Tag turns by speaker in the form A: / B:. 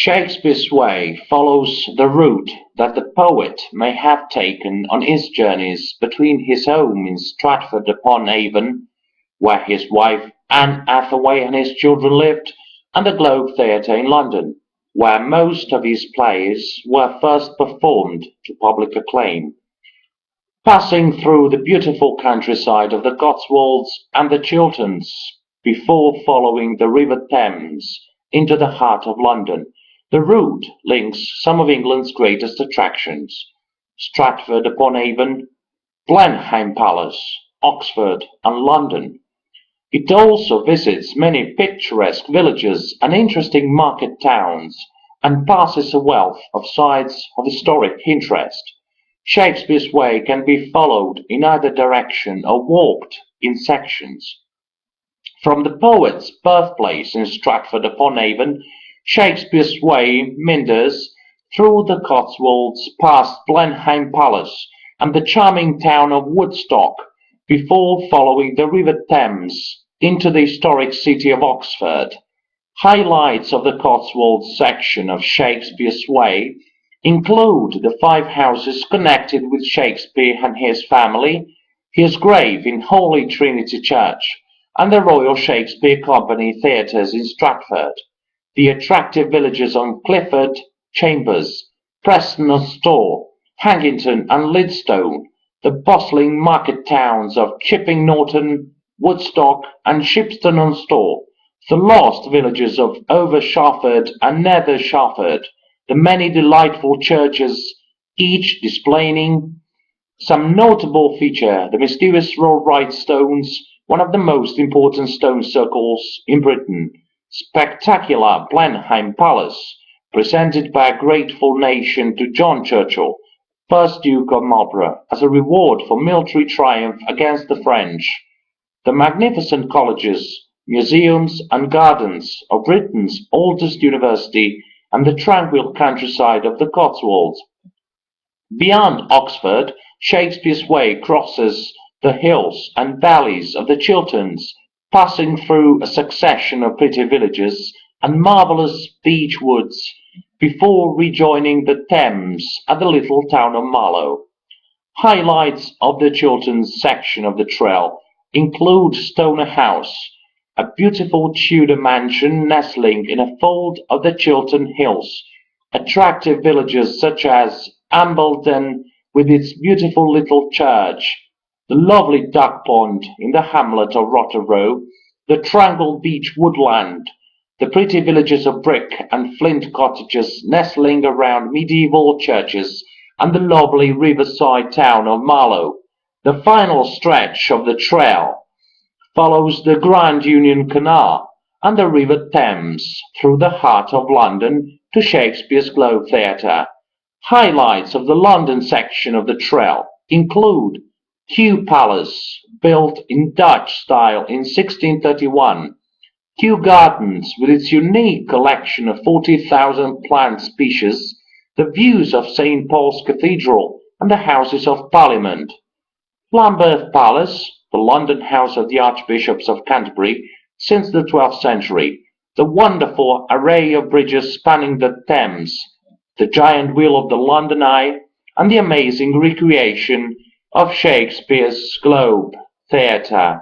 A: Shakespeare's way follows the route that the poet may have taken on his journeys between his home in Stratford-upon-Avon, where his wife Anne Hathaway and his children lived, and the Globe Theatre in London, where most of his plays were first performed to public acclaim. Passing through the beautiful countryside of the Cotswolds and the Chilterns before following the River Thames into the heart of London, the route links some of England's greatest attractions: Stratford-upon-Avon, Blenheim Palace, Oxford, and London. It also visits many picturesque villages and interesting market towns, and passes a wealth of sites of historic interest. Shakespeare's way can be followed in either direction or walked in sections. From the poet's birthplace in Stratford-upon-Avon, Shakespeare's way meanders through the Cotswolds past Blenheim Palace and the charming town of Woodstock, before following the River Thames into the historic city of Oxford. Highlights of the Cotswolds section of Shakespeare's way include the 5 houses connected with Shakespeare and his family, his grave in Holy Trinity Church, and the Royal Shakespeare Company theatres in Stratford, the attractive villages on Clifford, Chambers, Preston-on-Store, Hangington and Lidstone, the bustling market towns of Chipping Norton, Woodstock and Shipston-on-Store, the lost villages of Over Sharford and Nether Sharford, the many delightful churches, each displaying some notable feature: the mysterious Rollright stones, one of the most important stone circles in Britain; spectacular Blenheim Palace, presented by a grateful nation to John Churchill, first Duke of Marlborough, as a reward for military triumph against the French; the magnificent colleges, museums and gardens of Britain's oldest university, and the tranquil countryside of the Cotswolds. Beyond Oxford, Shakespeare's way crosses the hills and valleys of the Chilterns, passing through a succession of pretty villages and marvellous beech woods, before rejoining the Thames at the little town of Marlow. Highlights of the Chilterns section of the trail include Stoner House, a beautiful Tudor mansion nestling in a fold of the Chiltern Hills; attractive villages such as Ambleton with its beautiful little church, the lovely duck pond in the hamlet of Rotherrow, the tranquil beech woodland, the pretty villages of brick and flint cottages nestling around medieval churches, and the lovely riverside town of Marlow. The final stretch of the trail follows the Grand Union Canal and the River Thames through the heart of London to Shakespeare's Globe Theatre. Highlights of the London section of the trail include Kew Palace, built in Dutch style in 1631, Kew Gardens with its unique collection of 40,000 plant species, the views of St. Paul's Cathedral and the Houses of Parliament; Lambeth Palace, the London house of the Archbishops of Canterbury since the 12th century, the wonderful array of bridges spanning the Thames, the giant wheel of the London Eye, and the amazing recreation of Shakespeare's Globe Theatre.